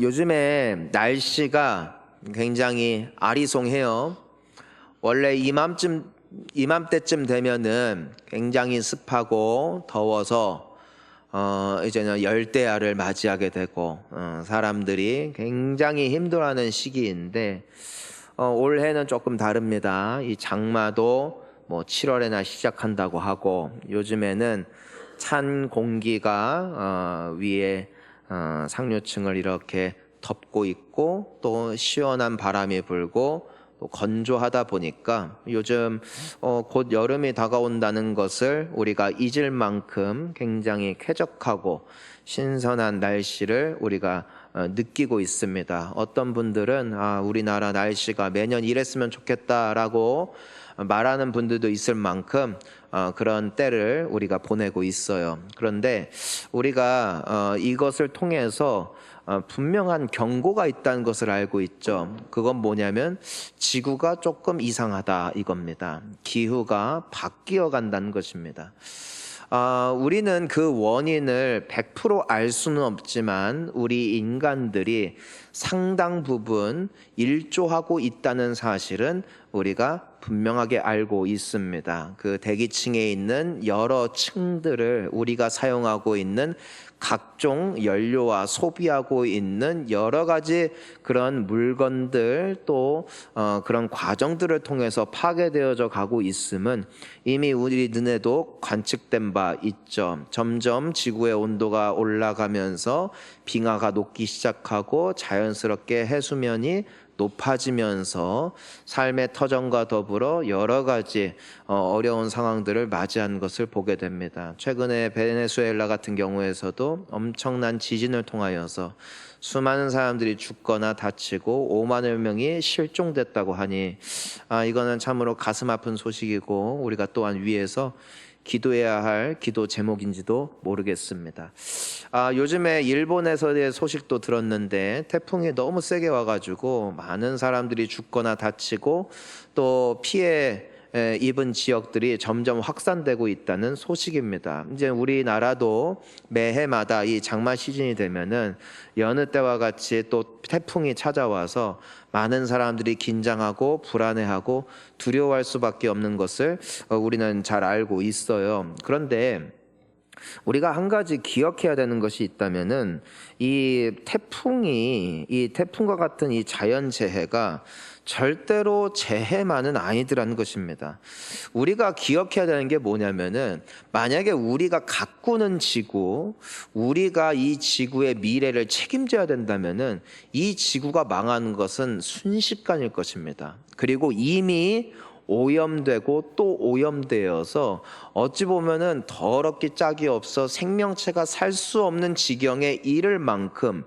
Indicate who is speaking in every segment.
Speaker 1: 요즘에 날씨가 굉장히 아리송해요. 원래 이맘때쯤 되면은 굉장히 습하고 더워서 이제는 열대야를 맞이하게 되고 사람들이 굉장히 힘들어하는 시기인데 올해는 조금 다릅니다. 이 장마도 뭐 7월에나 시작한다고 하고 요즘에는 찬 공기가 위에 상류층을 이렇게 덮고 있고 또 시원한 바람이 불고 또 건조하다 보니까 요즘 곧 여름이 다가온다는 것을 우리가 잊을 만큼 굉장히 쾌적하고 신선한 날씨를 우리가 느끼고 있습니다. 어떤 분들은 우리나라 날씨가 매년 이랬으면 좋겠다라고 말하는 분들도 있을 만큼 그런 때를 우리가 보내고 있어요. 그런데 우리가 이것을 통해서 분명한 경고가 있다는 것을 알고 있죠. 그건 뭐냐면 지구가 조금 이상하다 이겁니다. 기후가 바뀌어 간다는 것입니다. 우리는 그 원인을 100% 알 수는 없지만 우리 인간들이 상당 부분 일조하고 있다는 사실은 우리가 분명하게 알고 있습니다. 그 대기층에 있는 여러 층들을 우리가 사용하고 있는 각종 연료와 소비하고 있는 여러 가지 그런 물건들 또 그런 과정들을 통해서 파괴되어져 가고 있음은 이미 우리 눈에도 관측된 바 있죠. 점점 지구의 온도가 올라가면서 빙하가 녹기 시작하고 자연스럽게 해수면이 높아지면서 삶의 터전과 더불어 여러 가지 어려운 상황들을 맞이한 것을 보게 됩니다. 최근에 베네수엘라 같은 경우에서도 엄청난 지진을 통하여서 수많은 사람들이 죽거나 다치고 5만여 명이 실종됐다고 하니 이거는 참으로 가슴 아픈 소식이고 우리가 또한 위에서 기도해야 할 기도 제목인지도 모르겠습니다. 요즘에 일본에서의 소식도 들었는데 태풍이 너무 세게 와가지고 많은 사람들이 죽거나 다치고 또 피해 입은 지역들이 점점 확산되고 있다는 소식입니다. 이제 우리나라도 매해마다 이 장마 시즌이 되면은 여느 때와 같이 또 태풍이 찾아와서 많은 사람들이 긴장하고 불안해하고 두려워할 수밖에 없는 것을 우리는 잘 알고 있어요. 그런데 우리가 한 가지 기억해야 되는 것이 있다면은 이 태풍과 같은 이 자연재해가 절대로 재해만은 아니더라는 것입니다. 우리가 기억해야 되는 게 뭐냐면은 만약에 우리가 가꾸는 지구, 우리가 이 지구의 미래를 책임져야 된다면은 이 지구가 망하는 것은 순식간일 것입니다. 그리고 이미 오염되고 또 오염되어서 어찌 보면은 더럽기 짝이 없어 생명체가 살 수 없는 지경에 이를 만큼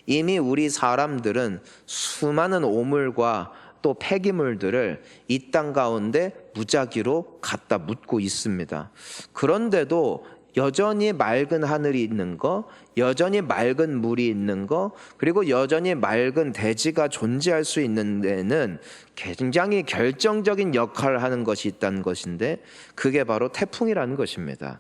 Speaker 1: 이미 우리 사람들은 수많은 오물과 또 폐기물들을 이 땅 가운데 무작위로 갖다 묻고 있습니다. 그런데도 여전히 맑은 하늘이 있는 거, 여전히 맑은 물이 있는 거, 그리고 여전히 맑은 대지가 존재할 수 있는 데는 굉장히 결정적인 역할을 하는 것이 있다는 것인데 그게 바로 태풍이라는 것입니다.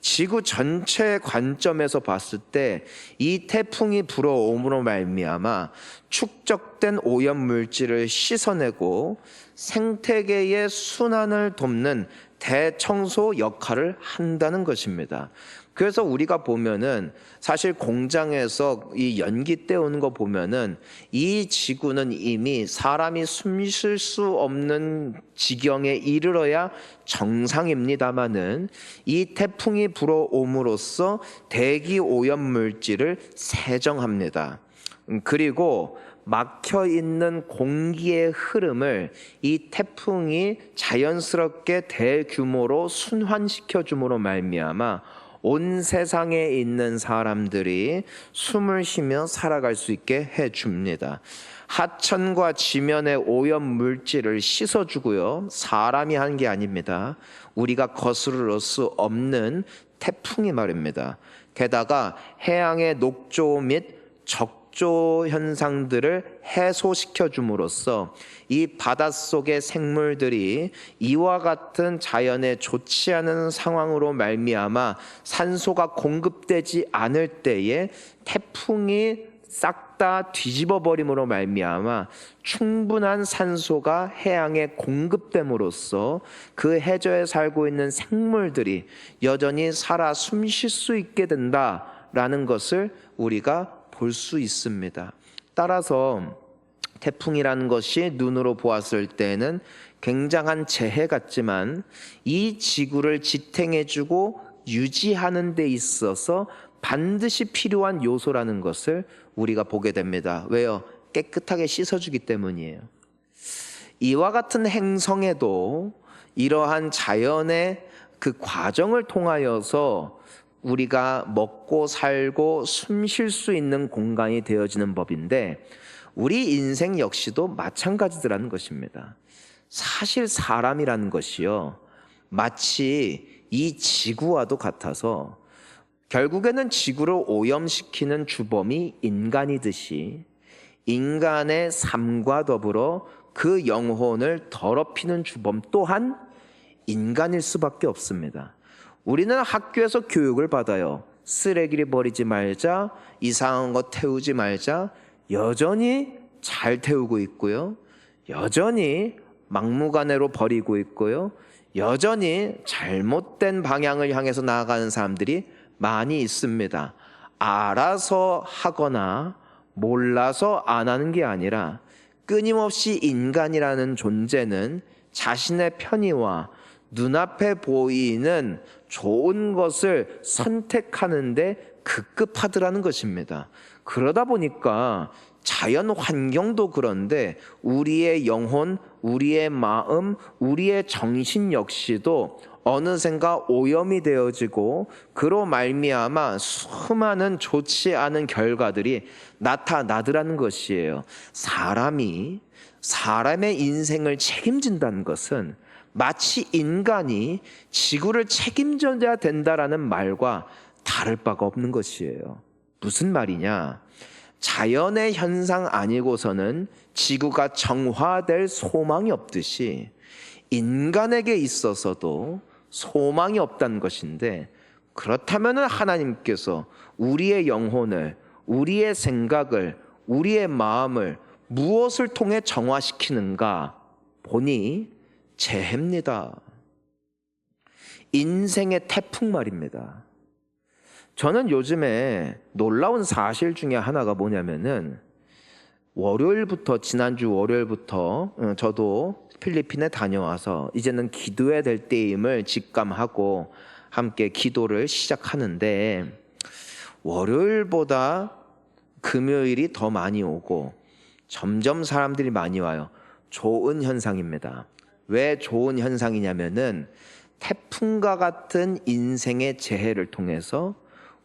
Speaker 1: 지구 전체 관점에서 봤을 때 이 태풍이 불어옴으로 말미암아 축적된 오염 물질을 씻어내고 생태계의 순환을 돕는 대청소 역할을 한다는 것입니다. 그래서 우리가 보면은 사실 공장에서 이 연기 떼오는 거 보면은 이 지구는 이미 사람이 숨 쉴 수 없는 지경에 이르러야 정상입니다마는 이 태풍이 불어옴으로써 대기 오염 물질을 세정합니다. 그리고 막혀 있는 공기의 흐름을 이 태풍이 자연스럽게 대규모로 순환시켜 줌으로 말미암아 온 세상에 있는 사람들이 숨을 쉬며 살아갈 수 있게 해줍니다. 하천과 지면의 오염 물질을 씻어주고요. 사람이 한 게 아닙니다. 우리가 거스를 수 없는 태풍이 말입니다. 게다가 해양의 녹조 및 적조 현상들을 해소시켜 줌으로써 이 바닷속의 생물들이 이와 같은 자연에 좋지 않은 상황으로 말미암아 산소가 공급되지 않을 때에 태풍이 싹 다 뒤집어 버림으로 말미암아 충분한 산소가 해양에 공급됨으로써 그 해저에 살고 있는 생물들이 여전히 살아 숨쉴 수 있게 된다라는 것을 우리가 볼 수 있습니다. 따라서 태풍이라는 것이 눈으로 보았을 때는 굉장한 재해 같지만 이 지구를 지탱해주고 유지하는 데 있어서 반드시 필요한 요소라는 것을 우리가 보게 됩니다. 왜요? 깨끗하게 씻어주기 때문이에요. 이와 같은 행성에도 이러한 자연의 그 과정을 통하여서 우리가 먹고 살고 숨 쉴 수 있는 공간이 되어지는 법인데 우리 인생 역시도 마찬가지더라는 것입니다. 사실 사람이라는 것이요, 마치 이 지구와도 같아서 결국에는 지구를 오염시키는 주범이 인간이듯이 인간의 삶과 더불어 그 영혼을 더럽히는 주범 또한 인간일 수밖에 없습니다. 우리는 학교에서 교육을 받아요. 쓰레기를 버리지 말자, 이상한 거 태우지 말자. 여전히 잘 태우고 있고요. 여전히 막무가내로 버리고 있고요. 여전히 잘못된 방향을 향해서 나아가는 사람들이 많이 있습니다. 알아서 하거나 몰라서 안 하는 게 아니라 끊임없이 인간이라는 존재는 자신의 편의와 눈앞에 보이는 좋은 것을 선택하는데 급급하더라는 것입니다. 그러다 보니까 자연 환경도 그런데 우리의 영혼, 우리의 마음, 우리의 정신 역시도 어느샌가 오염이 되어지고 그로 말미암아 수많은 좋지 않은 결과들이 나타나더라는 것이에요. 사람의 인생을 책임진다는 것은 마치 인간이 지구를 책임져야 된다라는 말과 다를 바가 없는 것이에요. 무슨 말이냐? 자연의 현상 아니고서는 지구가 정화될 소망이 없듯이 인간에게 있어서도 소망이 없다는 것인데, 그렇다면 하나님께서 우리의 영혼을, 우리의 생각을, 우리의 마음을 무엇을 통해 정화시키는가 보니 재해입니다. 인생의 태풍 말입니다. 저는 요즘에 놀라운 사실 중에 하나가 뭐냐면은 지난주 월요일부터 저도 필리핀에 다녀와서 이제는 기도해야 될 때임을 직감하고 함께 기도를 시작하는데 월요일보다 금요일이 더 많이 오고 점점 사람들이 많이 와요. 좋은 현상입니다. 왜 좋은 현상이냐면은 태풍과 같은 인생의 재해를 통해서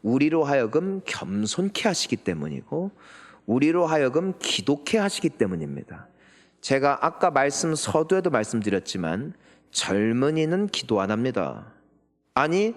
Speaker 1: 우리로 하여금 겸손케 하시기 때문이고 우리로 하여금 기도케 하시기 때문입니다. 제가 아까 서두에도 말씀드렸지만 젊은이는 기도 안 합니다. 아니,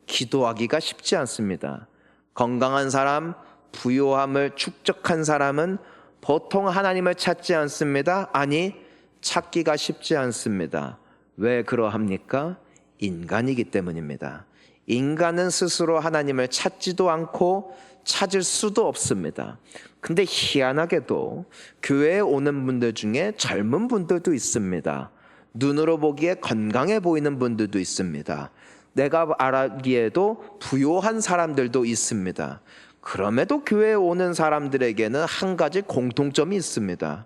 Speaker 1: 기도하기가 쉽지 않습니다. 건강한 사람, 부요함을 축적한 사람은 보통 하나님을 찾지 않습니다. 아니, 찾기가 쉽지 않습니다. 왜 그러합니까? 인간이기 때문입니다. 인간은 스스로 하나님을 찾지도 않고 찾을 수도 없습니다. 근데 희한하게도 교회에 오는 분들 중에 젊은 분들도 있습니다. 눈으로 보기에 건강해 보이는 분들도 있습니다. 내가 알기에도 부요한 사람들도 있습니다. 그럼에도 교회에 오는 사람들에게는 한 가지 공통점이 있습니다.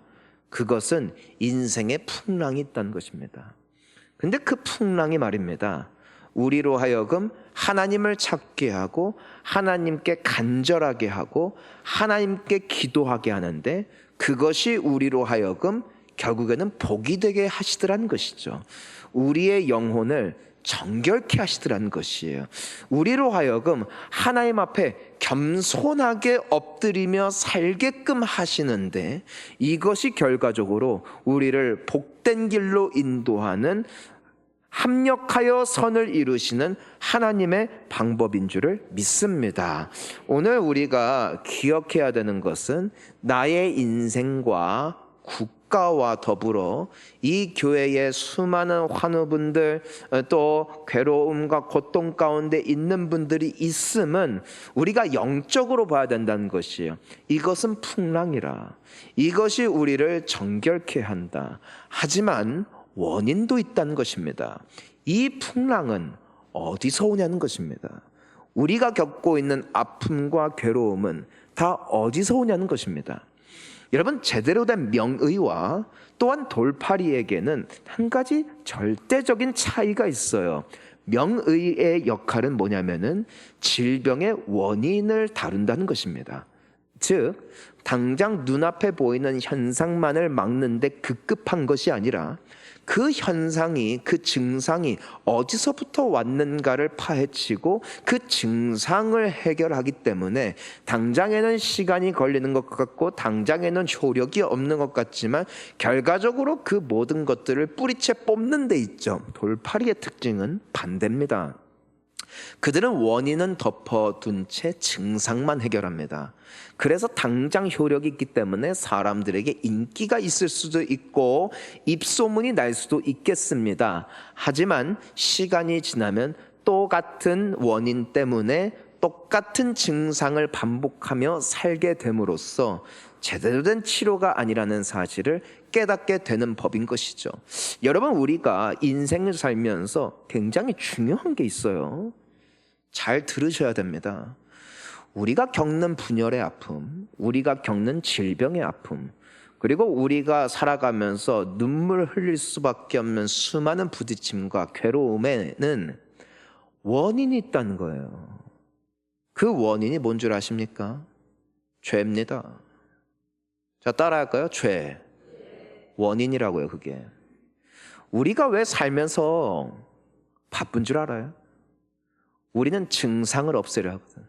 Speaker 1: 그것은 인생의 풍랑이 있다는 것입니다. 근데 그 풍랑이 말입니다, 우리로 하여금 하나님을 찾게 하고 하나님께 간절하게 하고 하나님께 기도하게 하는데 그것이 우리로 하여금 결국에는 복이 되게 하시더라는 것이죠. 우리의 영혼을 정결케 하시더라는 것이에요. 우리로 하여금 하나님 앞에 겸손하게 엎드리며 살게끔 하시는데 이것이 결과적으로 우리를 복된 길로 인도하는, 합력하여 선을 이루시는 하나님의 방법인 줄을 믿습니다. 오늘 우리가 기억해야 되는 것은 나의 인생과 국가와 더불어 이 교회의 수많은 환우분들, 또 괴로움과 고통 가운데 있는 분들이 있음은 우리가 영적으로 봐야 된다는 것이에요. 이것은 풍랑이라, 이것이 우리를 정결케 한다. 하지만 원인도 있다는 것입니다. 이 풍랑은 어디서 오냐는 것입니다. 우리가 겪고 있는 아픔과 괴로움은 다 어디서 오냐는 것입니다. 여러분, 제대로 된 명의와 또한 돌팔이에게는 한 가지 절대적인 차이가 있어요. 명의의 역할은 뭐냐면은 질병의 원인을 다룬다는 것입니다. 즉, 당장 눈앞에 보이는 현상만을 막는데 급급한 것이 아니라 그 현상이, 그 증상이 어디서부터 왔는가를 파헤치고 그 증상을 해결하기 때문에 당장에는 시간이 걸리는 것 같고 당장에는 효력이 없는 것 같지만 결과적으로 그 모든 것들을 뿌리채 뽑는 데 있죠. 돌팔이의 특징은 반대입니다. 그들은 원인은 덮어둔 채 증상만 해결합니다. 그래서 당장 효력이 있기 때문에 사람들에게 인기가 있을 수도 있고 입소문이 날 수도 있겠습니다. 하지만 시간이 지나면 똑같은 원인 때문에 똑같은 증상을 반복하며 살게 됨으로써 제대로 된 치료가 아니라는 사실을 깨닫게 되는 법인 것이죠. 여러분, 우리가 인생을 살면서 굉장히 중요한 게 있어요. 잘 들으셔야 됩니다. 우리가 겪는 분열의 아픔, 우리가 겪는 질병의 아픔, 그리고 우리가 살아가면서 눈물 흘릴 수밖에 없는 수많은 부딪힘과 괴로움에는 원인이 있다는 거예요. 그 원인이 뭔 줄 아십니까? 죄입니다. 자, 따라할까요? 죄. 원인이라고요, 그게. 우리가 왜 살면서 바쁜 줄 알아요? 우리는 증상을 없애려 하거든.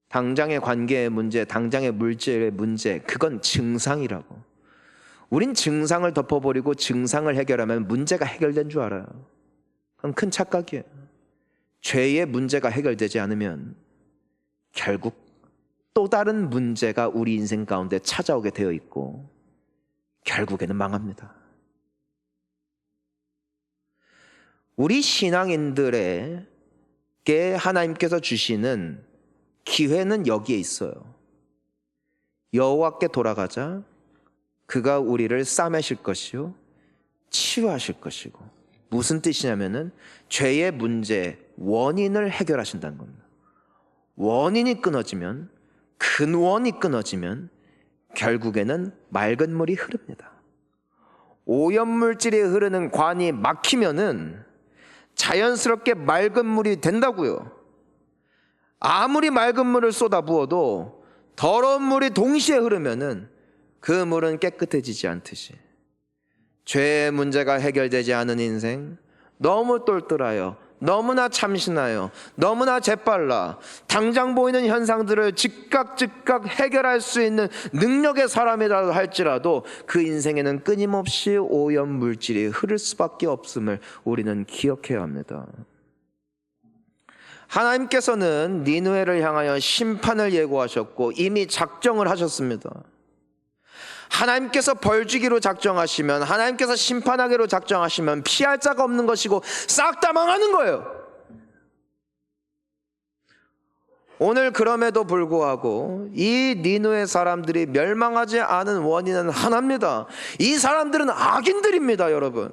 Speaker 1: 당장의 관계의 문제, 당장의 물질의 문제, 그건 증상이라고. 우린 증상을 덮어버리고 증상을 해결하면 문제가 해결된 줄 알아요. 그건 큰 착각이에요. 죄의 문제가 해결되지 않으면 결국 또 다른 문제가 우리 인생 가운데 찾아오게 되어 있고 결국에는 망합니다. 우리 신앙인들에게 하나님께서 주시는 기회는 여기에 있어요. 여호와께 돌아가자. 그가 우리를 싸매실 것이요 치유하실 것이고. 무슨 뜻이냐면은 죄의 문제, 원인을 해결하신다는 겁니다. 원인이 끊어지면, 근원이 끊어지면 결국에는 맑은 물이 흐릅니다. 오염물질이 흐르는 관이 막히면은 자연스럽게 맑은 물이 된다고요. 아무리 맑은 물을 쏟아부어도 더러운 물이 동시에 흐르면은 그 물은 깨끗해지지 않듯이 죄의 문제가 해결되지 않은 인생, 너무 똘똘하여, 너무나 참신하여, 너무나 재빨라, 당장 보이는 현상들을 즉각 해결할 수 있는 능력의 사람이라도 할지라도 그 인생에는 끊임없이 오염물질이 흐를 수밖에 없음을 우리는 기억해야 합니다. 하나님께서는 니느웨를 향하여 심판을 예고하셨고 이미 작정을 하셨습니다. 하나님께서 벌 주기로 작정하시면, 하나님께서 심판하기로 작정하시면 피할 자가 없는 것이고 싹 다 망하는 거예요. 오늘 그럼에도 불구하고 이 니느웨 사람들이 멸망하지 않은 원인은 하나입니다. 이 사람들은 악인들입니다, 여러분.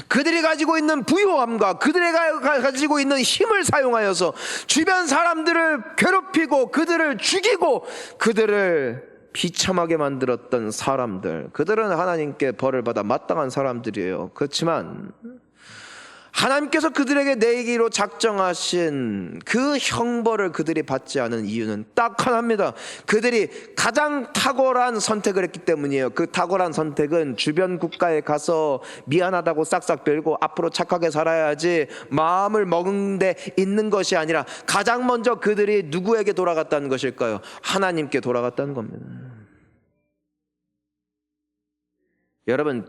Speaker 1: 그들이 가지고 있는 부유함과 그들이 가지고 있는 힘을 사용하여서 주변 사람들을 괴롭히고 그들을 죽이고 그들을 비참하게 만들었던 사람들, 그들은 하나님께 벌을 받아 마땅한 사람들이에요. 그렇지만 하나님께서 그들에게 내기로 작정하신 그 형벌을 그들이 받지 않은 이유는 딱 하나입니다. 그들이 가장 탁월한 선택을 했기 때문이에요. 그 탁월한 선택은 주변 국가에 가서 미안하다고 싹싹 빌고 앞으로 착하게 살아야지 마음을 먹은 데 있는 것이 아니라 가장 먼저 그들이 누구에게 돌아갔다는 것일까요? 하나님께 돌아갔다는 겁니다. 여러분,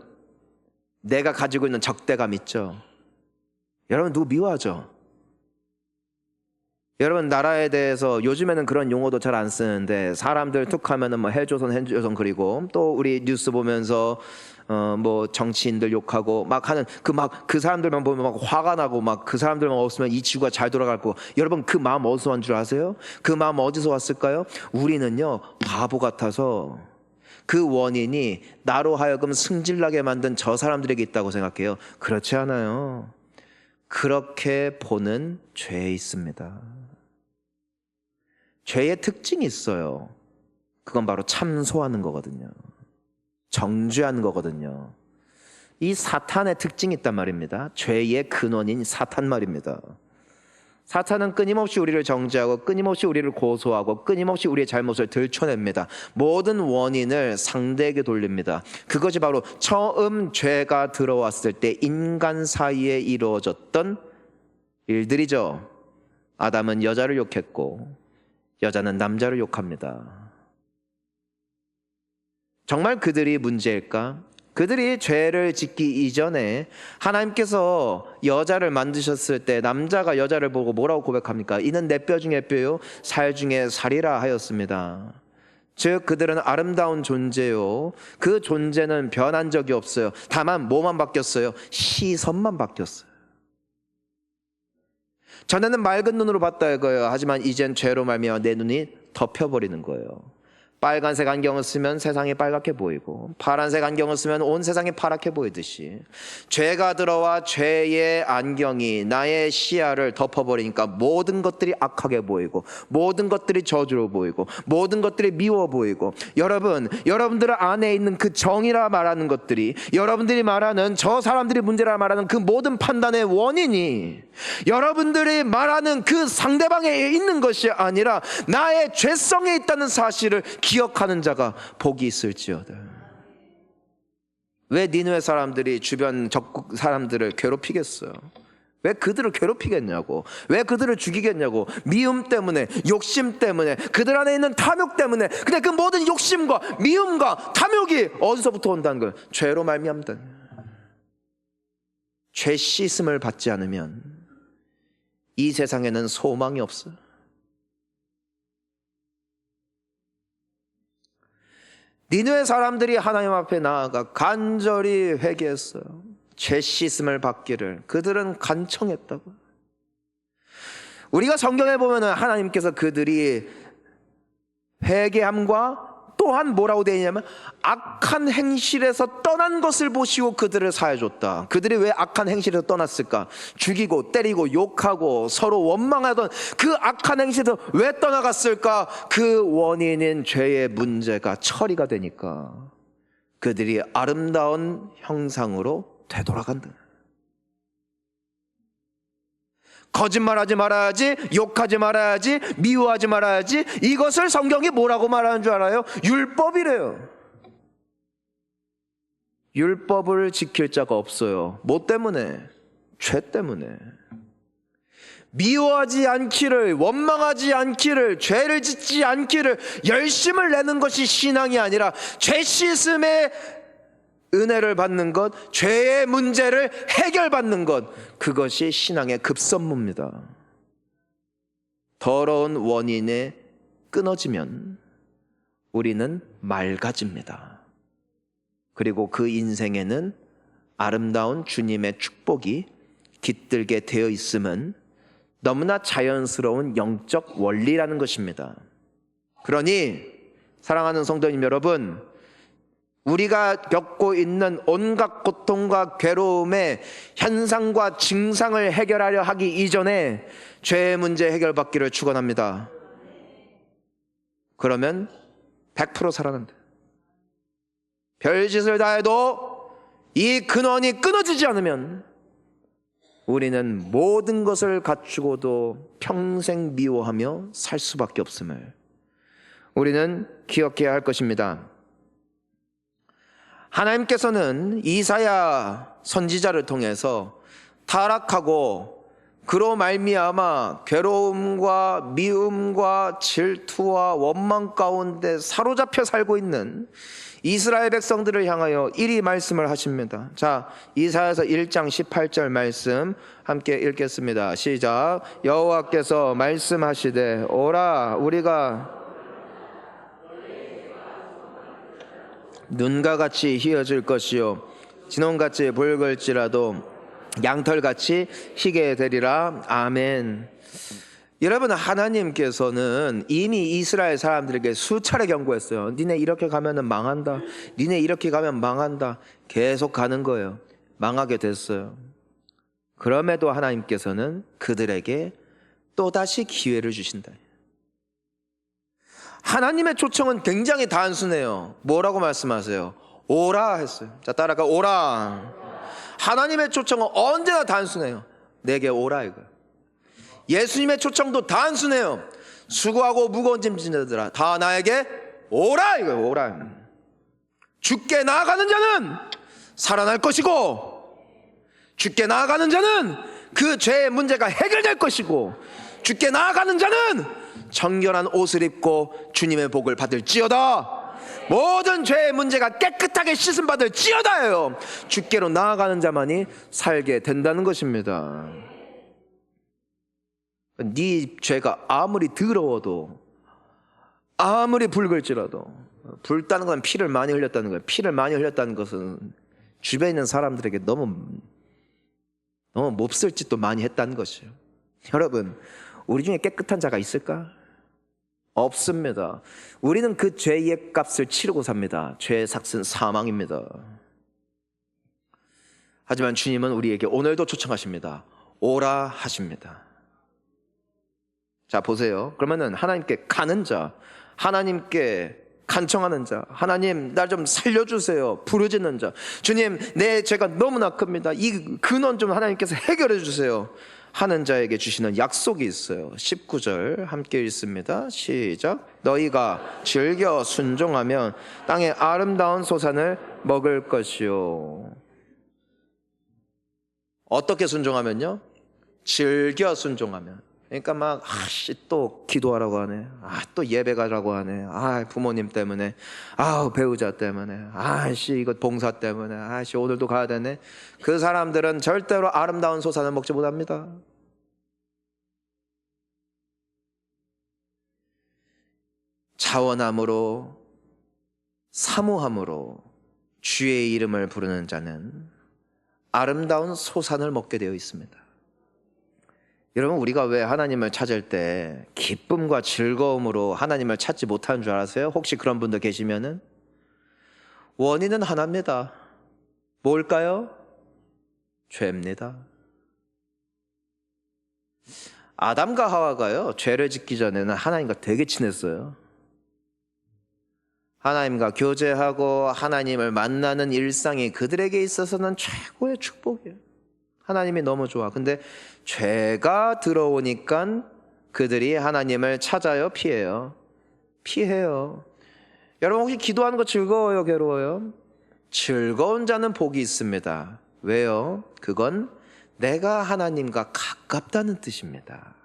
Speaker 1: 내가 가지고 있는 적대감 있죠? 여러분, 누구 미워하죠? 여러분, 나라에 대해서 요즘에는 그런 용어도 잘 안 쓰는데, 사람들 툭 하면은 뭐 헬조선 그리고 또 우리 뉴스 보면서 뭐 정치인들 욕하고 막 하는 그 사람들만 보면 막 화가 나고 막 그 사람들만 없으면 이 지구가 잘 돌아갈 거고. 여러분, 그 마음 어디서 온 줄 아세요? 그 마음 어디서 왔을까요? 우리는요, 바보 같아서 그 원인이 나로 하여금 승질나게 만든 저 사람들에게 있다고 생각해요. 그렇지 않아요. 그렇게 보는 죄에 있습니다. 죄의 특징이 있어요. 그건 바로 참소하는 거거든요. 정죄하는 거거든요. 이 사탄의 특징이 있단 말입니다. 죄의 근원인 사탄 말입니다. 사탄은 끊임없이 우리를 정죄하고 끊임없이 우리를 고소하고 끊임없이 우리의 잘못을 들춰냅니다. 모든 원인을 상대에게 돌립니다. 그것이 바로 처음 죄가 들어왔을 때 인간 사이에 이루어졌던 일들이죠. 아담은 여자를 욕했고 여자는 남자를 욕합니다. 정말 그들이 문제일까? 그들이 죄를 짓기 이전에 하나님께서 여자를 만드셨을 때 남자가 여자를 보고 뭐라고 고백합니까? 이는 내 뼈 중에 뼈요 살 중에 살이라 하였습니다. 즉 그들은 아름다운 존재요, 그 존재는 변한 적이 없어요. 다만 뭐만 바뀌었어요? 시선만 바뀌었어요. 전에는 맑은 눈으로 봤다 이거예요. 하지만 이젠 죄로 말미암아 내 눈이 덮여버리는 거예요. 빨간색 안경을 쓰면 세상이 빨갛게 보이고 파란색 안경을 쓰면 온 세상이 파랗게 보이듯이 죄가 들어와 죄의 안경이 나의 시야를 덮어버리니까 모든 것들이 악하게 보이고 모든 것들이 저주로 보이고 모든 것들이 미워 보이고, 여러분들 안에 있는 그 정의라 말하는 것들이, 여러분들이 말하는 저 사람들이 문제라 말하는 그 모든 판단의 원인이 여러분들이 말하는 그 상대방에 있는 것이 아니라 나의 죄성에 있다는 사실을 기억하는 자가 복이 있을지어다. 왜 니느웨 사람들이 주변 적국 사람들을 괴롭히겠어요? 왜 그들을 괴롭히겠냐고, 왜 그들을 죽이겠냐고. 미움 때문에, 욕심 때문에, 그들 안에 있는 탐욕 때문에. 근데 그 모든 욕심과 미움과 탐욕이 어디서부터 온다는 거예요? 죄로 말미암다. 죄 씻음을 받지 않으면 이 세상에는 소망이 없어요. 니느웨 사람들이 하나님 앞에 나아가 간절히 회개했어요. 죄 씻음을 받기를 그들은 간청했다고. 우리가 성경에 보면 하나님께서 그들이 회개함과 또한 뭐라고 되어 있냐면 악한 행실에서 떠난 것을 보시고 그들을 사해줬다. 그들이 왜 악한 행실에서 떠났을까? 죽이고 때리고 욕하고 서로 원망하던 그 악한 행실에서 왜 떠나갔을까? 그 원인인 죄의 문제가 처리가 되니까 그들이 아름다운 형상으로 되돌아간다. 거짓말하지 말아야지, 욕하지 말아야지, 미워하지 말아야지. 이것을 성경이 뭐라고 말하는 줄 알아요? 율법이래요. 율법을 지킬 자가 없어요. 뭐 때문에? 죄 때문에. 미워하지 않기를, 원망하지 않기를, 죄를 짓지 않기를 열심을 내는 것이 신앙이 아니라 죄 씻음의 은혜를 받는 것, 죄의 문제를 해결받는 것, 그것이 신앙의 급선무입니다. 더러운 원인에 끊어지면 우리는 맑아집니다. 그리고 그 인생에는 아름다운 주님의 축복이 깃들게 되어 있음은 너무나 자연스러운 영적 원리라는 것입니다. 그러니 사랑하는 성도님 여러분, 우리가 겪고 있는 온갖 고통과 괴로움의 현상과 증상을 해결하려 하기 이전에 죄의 문제 해결받기를 축원합니다. 그러면 100% 살아난다. 별짓을 다해도 이 근원이 끊어지지 않으면 우리는 모든 것을 갖추고도 평생 미워하며 살 수밖에 없음을 우리는 기억해야 할 것입니다. 하나님께서는 이사야 선지자를 통해서 타락하고 그로 말미암아 괴로움과 미움과 질투와 원망 가운데 사로잡혀 살고 있는 이스라엘 백성들을 향하여 이리 말씀을 하십니다. 자, 이사야서 1장 18절 말씀 함께 읽겠습니다. 시작. 여호와께서 말씀하시되 오라 우리가 눈과 같이 휘어질 것이요 진홍같이 붉을지라도 양털같이 희게 되리라. 아멘. 여러분, 하나님께서는 이미 이스라엘 사람들에게 수차례 경고했어요. 니네 이렇게 가면 망한다. 니네 이렇게 가면 망한다. 계속 가는 거예요. 망하게 됐어요. 그럼에도 하나님께서는 그들에게 또다시 기회를 주신다. 하나님의 초청은 굉장히 단순해요. 뭐라고 말씀하세요? 오라 했어요. 자, 따라가. 오라. 하나님의 초청은 언제나 단순해요. 내게 오라 이거예요. 예수님의 초청도 단순해요. 수고하고 무거운 짐 지는 자들아 다 나에게 오라 이거예요. 오라. 주께 나아가는 자는 살아날 것이고, 주께 나아가는 자는 그 죄의 문제가 해결될 것이고, 주께 나아가는 자는 정결한 옷을 입고 주님의 복을 받을지어다. 모든 죄의 문제가 깨끗하게 씻음 받을지어다예요. 주께로 나아가는 자만이 살게 된다는 것입니다. 네 죄가 아무리 더러워도, 아무리 붉을지라도, 붉다는 건 피를 많이 흘렸다는 거예요. 피를 많이 흘렸다는 것은 주변에 있는 사람들에게 너무 몹쓸 짓도 많이 했다는 것이에요. 여러분, 우리 중에 깨끗한 자가 있을까? 없습니다. 우리는 그 죄의 값을 치르고 삽니다. 죄의 삭은 사망입니다. 하지만 주님은 우리에게 오늘도 초청하십니다. 오라 하십니다. 자, 보세요. 그러면은 하나님께 가는 자, 하나님께 간청하는 자, 하나님 날 좀 살려주세요 부르짖는 자, 주님 내 죄가 너무나 큽니다, 이 근원 좀 하나님께서 해결해 주세요 하는 자에게 주시는 약속이 있어요. 19절 함께 읽습니다. 시작. 너희가 즐겨 순종하면 땅의 아름다운 소산을 먹을 것이요. 어떻게 순종하면요? 즐겨 순종하면. 그러니까 막 또 기도하라고 하네, 또 예배 가라고 하네, 부모님 때문에, 배우자 때문에, 이거 봉사 때문에, 오늘도 가야 되네. 그 사람들은 절대로 아름다운 소산을 먹지 못합니다. 자원함으로, 사모함으로 주의 이름을 부르는 자는 아름다운 소산을 먹게 되어 있습니다. 여러분, 우리가 왜 하나님을 찾을 때 기쁨과 즐거움으로 하나님을 찾지 못하는 줄 아세요? 혹시 그런 분들 계시면은 원인은 하나입니다. 뭘까요? 죄입니다. 아담과 하와가요, 죄를 짓기 전에는 하나님과 되게 친했어요. 하나님과 교제하고 하나님을 만나는 일상이 그들에게 있어서는 최고의 축복이에요. 하나님이 너무 좋아. 근데 죄가 들어오니까 그들이 하나님을 찾아요, 피해요? 피해요. 여러분, 혹시 기도하는 거 즐거워요, 괴로워요? 즐거운 자는 복이 있습니다. 왜요? 그건 내가 하나님과 가깝다는 뜻입니다.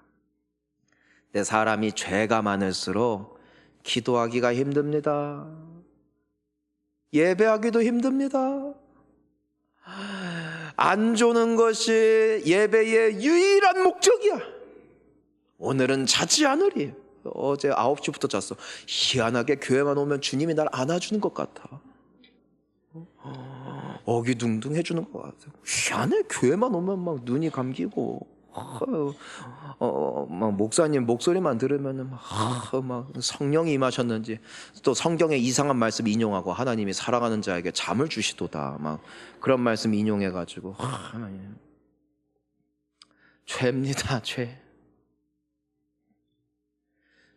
Speaker 1: 내 사람이 죄가 많을수록 기도하기가 힘듭니다. 예배하기도 힘듭니다. 안 조는 것이 예배의 유일한 목적이야. 오늘은 자지 않으리. 어제 9시부터 잤어. 희한하게 교회만 오면 주님이 날 안아주는 것 같아. 어기둥둥 해주는 것 같아. 희한해. 교회만 오면 막 눈이 감기고, 막 목사님 목소리만 들으면 막 성령이 임하셨는지, 또 성경의 이상한 말씀 인용하고 하나님이 사랑하는 자에게 잠을 주시도다, 막 그런 말씀 인용해가지고, 하나님 죄입니다. 죄.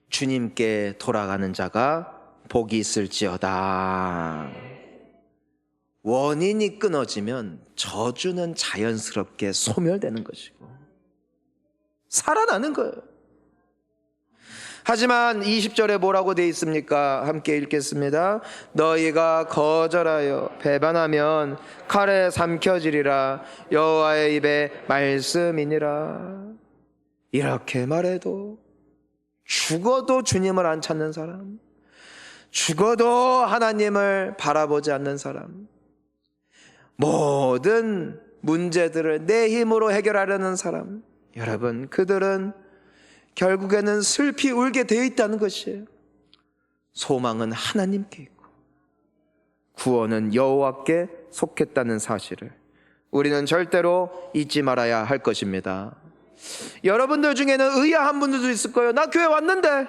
Speaker 1: 주님께 돌아가는 자가 복이 있을지어다. 원인이 끊어지면 저주는 자연스럽게 소멸되는 것이고 살아나는 거예요. 하지만 20절에 뭐라고 되어 있습니까? 함께 읽겠습니다. 너희가 거절하여 배반하면 칼에 삼켜지리라. 여호와의 입에 말씀이니라. 이렇게 말해도 죽어도 주님을 안 찾는 사람, 죽어도 하나님을 바라보지 않는 사람, 모든 문제들을 내 힘으로 해결하려는 사람, 여러분, 그들은 결국에는 슬피 울게 되어 있다는 것이에요. 소망은 하나님께 있고 구원은 여호와께 속했다는 사실을 우리는 절대로 잊지 말아야 할 것입니다. 여러분들 중에는 의아한 분들도 있을 거예요. 나 교회 왔는데,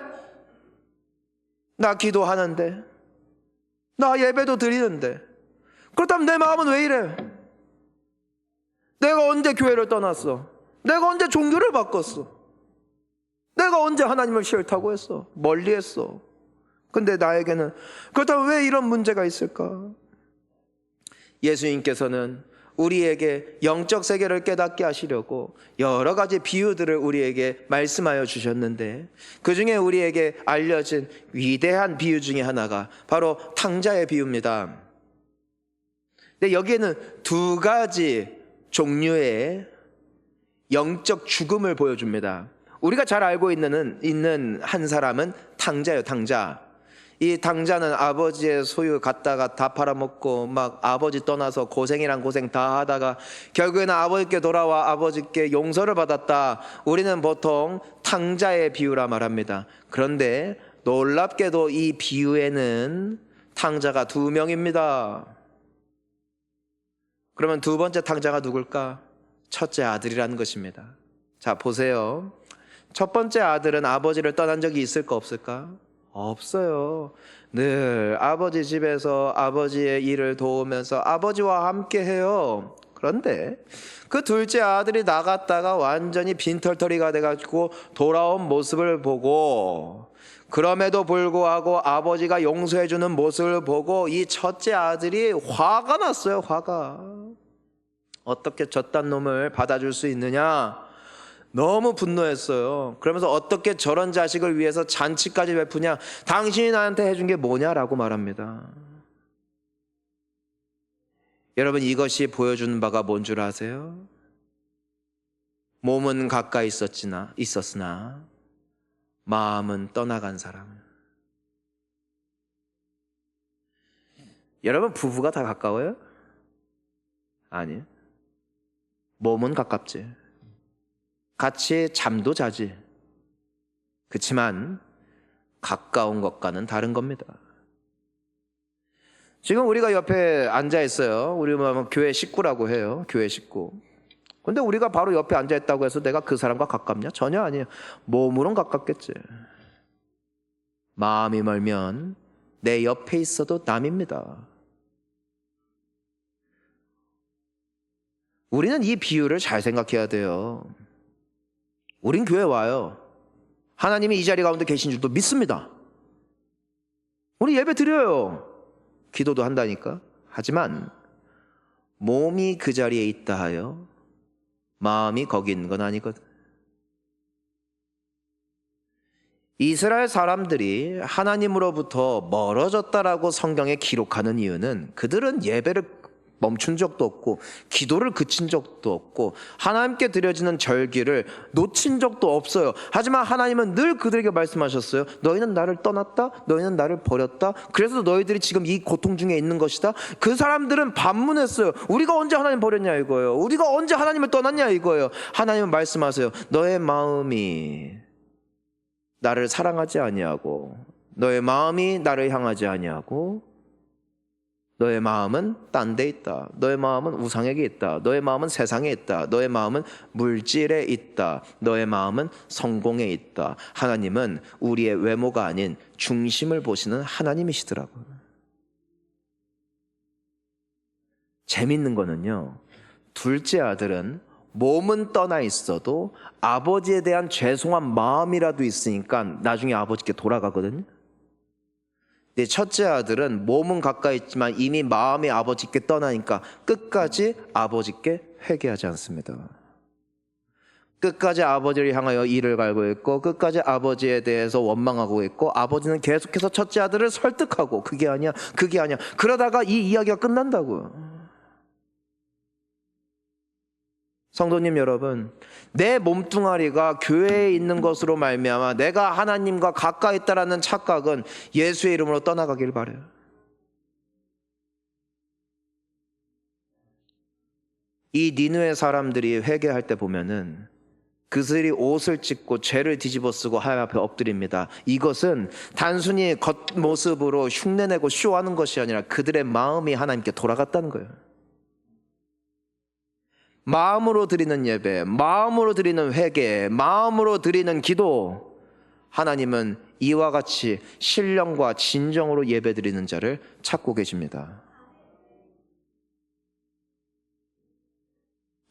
Speaker 1: 나 기도하는데, 나 예배도 드리는데, 그렇다면 내 마음은 왜 이래? 내가 언제 교회를 떠났어? 내가 언제 종교를 바꿨어? 내가 언제 하나님을 싫다고 했어? 멀리 했어? 근데 나에게는, 그렇다면 왜 이런 문제가 있을까? 예수님께서는 우리에게 영적 세계를 깨닫게 하시려고 여러 가지 비유들을 우리에게 말씀하여 주셨는데, 그 중에 우리에게 알려진 위대한 비유 중에 하나가 바로 탕자의 비유입니다. 근데 여기에는 두 가지 종류의 영적 죽음을 보여줍니다. 우리가 잘 알고 있는 한 사람은 탕자예요. 탕자. 이 탕자는 아버지의 소유 갖다가 다 팔아먹고 막 아버지 떠나서 고생이란 고생 다 하다가 결국에는 아버지께 돌아와 아버지께 용서를 받았다. 우리는 보통 탕자의 비유라 말합니다. 그런데 놀랍게도 이 비유에는 탕자가 2명입니다. 그러면 두 번째 탕자가 누굴까? 첫째 아들이라는 것입니다. 자, 보세요. 첫 번째 아들은 아버지를 떠난 적이 있을까 없을까? 없어요. 늘 아버지 집에서 아버지의 일을 도우면서 아버지와 함께 해요. 그런데 그 둘째 아들이 나갔다가 완전히 빈털터리가 돼가지고 돌아온 모습을 보고, 그럼에도 불구하고 아버지가 용서해주는 모습을 보고 이 첫째 아들이 화가 났어요. 화가. 어떻게 저딴 놈을 받아줄 수 있느냐? 너무 분노했어요. 그러면서 어떻게 저런 자식을 위해서 잔치까지 베푸냐? 당신이 나한테 해준 게 뭐냐라고 말합니다. 여러분, 이것이 보여주는 바가 뭔 줄 아세요? 몸은 가까이 있었으나 마음은 떠나간 사람. 여러분, 부부가 다 가까워요? 아니요. 몸은 가깝지. 같이 잠도 자지. 그렇지만 가까운 것과는 다른 겁니다. 지금 우리가 옆에 앉아 있어요. 우리 교회 식구라고 해요. 교회 식구. 근데 우리가 바로 옆에 앉아 있다고 해서 내가 그 사람과 가깝냐? 전혀 아니에요. 몸으로는 가깝겠지. 마음이 멀면 내 옆에 있어도 남입니다. 우리는 이 비유를 잘 생각해야 돼요. 우린 교회 와요. 하나님이 이 자리 가운데 계신 줄도 믿습니다. 우리 예배 드려요. 기도도 한다니까. 하지만 몸이 그 자리에 있다 하여 마음이 거기 있는 건 아니거든. 이스라엘 사람들이 하나님으로부터 멀어졌다라고 성경에 기록하는 이유는 그들은 예배를 멈춘 적도 없고 기도를 그친 적도 없고 하나님께 드려지는 절기를 놓친 적도 없어요. 하지만 하나님은 늘 그들에게 말씀하셨어요. 너희는 나를 떠났다. 너희는 나를 버렸다. 그래서 너희들이 지금 이 고통 중에 있는 것이다. 그 사람들은 반문했어요. 우리가 언제 하나님 버렸냐 이거예요. 우리가 언제 하나님을 떠났냐 이거예요. 하나님은 말씀하세요. 너의 마음이 나를 사랑하지 아니하고 너의 마음이 나를 향하지 아니하고 너의 마음은 딴 데 있다. 너의 마음은 우상에게 있다. 너의 마음은 세상에 있다. 너의 마음은 물질에 있다. 너의 마음은 성공에 있다. 하나님은 우리의 외모가 아닌 중심을 보시는 하나님이시더라고요. 재밌는 거는요, 둘째 아들은 몸은 떠나 있어도 아버지에 대한 죄송한 마음이라도 있으니까 나중에 아버지께 돌아가거든요. 근데 첫째 아들은 몸은 가까이 있지만 이미 마음이 아버지께 떠나니까 끝까지 아버지께 회개하지 않습니다. 끝까지 아버지를 향하여 이를 갈고 있고 끝까지 아버지에 대해서 원망하고 있고 아버지는 계속해서 첫째 아들을 설득하고 그게 아니야 그러다가 이 이야기가 끝난다고요. 성도님 여러분, 내 몸뚱아리가 교회에 있는 것으로 말미암아 내가 하나님과 가까이 있다라는 착각은 예수의 이름으로 떠나가길 바라요. 이 니느웨 사람들이 회개할 때 보면은 그들이 옷을 찢고 죄를 뒤집어 쓰고 하나님 앞에 엎드립니다. 이것은 단순히 겉모습으로 흉내내고 쇼하는 것이 아니라 그들의 마음이 하나님께 돌아갔다는 거예요. 마음으로 드리는 예배, 마음으로 드리는 회개, 마음으로 드리는 기도, 하나님은 이와 같이 신령과 진정으로 예배 드리는 자를 찾고 계십니다.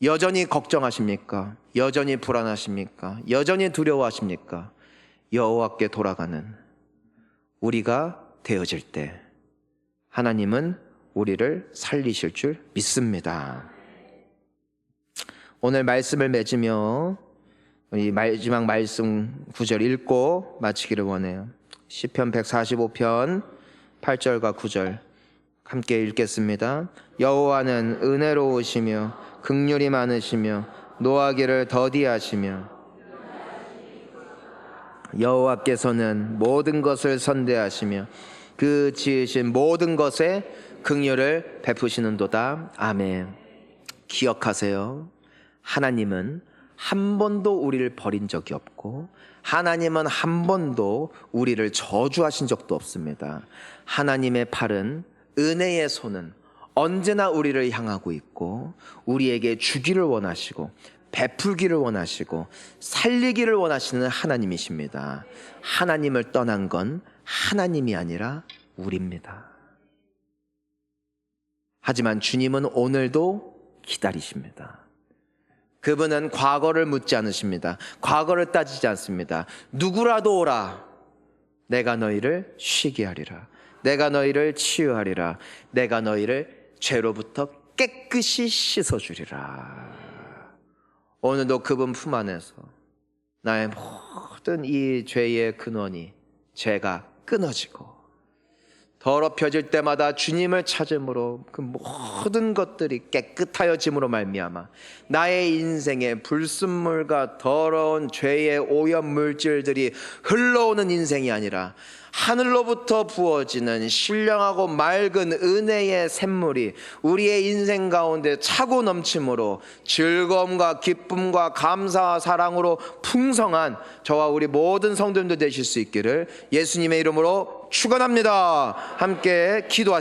Speaker 1: 여전히 걱정하십니까? 여전히 불안하십니까? 여전히 두려워하십니까? 여호와께 돌아가는 우리가 되어질 때 하나님은 우리를 살리실 줄 믿습니다. 오늘 말씀을 맺으며 이 마지막 말씀 9절 읽고 마치기를 원해요. 시편 145편 8절과 9절 함께 읽겠습니다. 여호와는 은혜로우시며 긍휼이 많으시며 노하기를 더디하시며 여호와께서는 모든 것을 선대하시며 그 지으신 모든 것에 긍휼을 베푸시는도다. 아멘. 기억하세요. 하나님은 한 번도 우리를 버린 적이 없고 하나님은 한 번도 우리를 저주하신 적도 없습니다. 하나님의 팔은, 은혜의 손은 언제나 우리를 향하고 있고 우리에게 주기를 원하시고 베풀기를 원하시고 살리기를 원하시는 하나님이십니다. 하나님을 떠난 건 하나님이 아니라 우리입니다. 하지만 주님은 오늘도 기다리십니다. 그분은 과거를 묻지 않으십니다. 과거를 따지지 않습니다. 누구라도 오라. 내가 너희를 쉬게 하리라. 내가 너희를 치유하리라. 내가 너희를 죄로부터 깨끗이 씻어주리라. 오늘도 그분 품 안에서 나의 모든 이 죄의 근원이 죄가 끊어지고 더럽혀질 때마다 주님을 찾음으로 그 모든 것들이 깨끗하여짐으로 말미암아 나의 인생에 불순물과 더러운 죄의 오염물질들이 흘러오는 인생이 아니라 하늘로부터 부어지는 신령하고 맑은 은혜의 샘물이 우리의 인생 가운데 차고 넘침으로 즐거움과 기쁨과 감사와 사랑으로 풍성한 저와 우리 모든 성도님들 되실 수 있기를 예수님의 이름으로 축원합니다. 함께 기도하시겠습니다.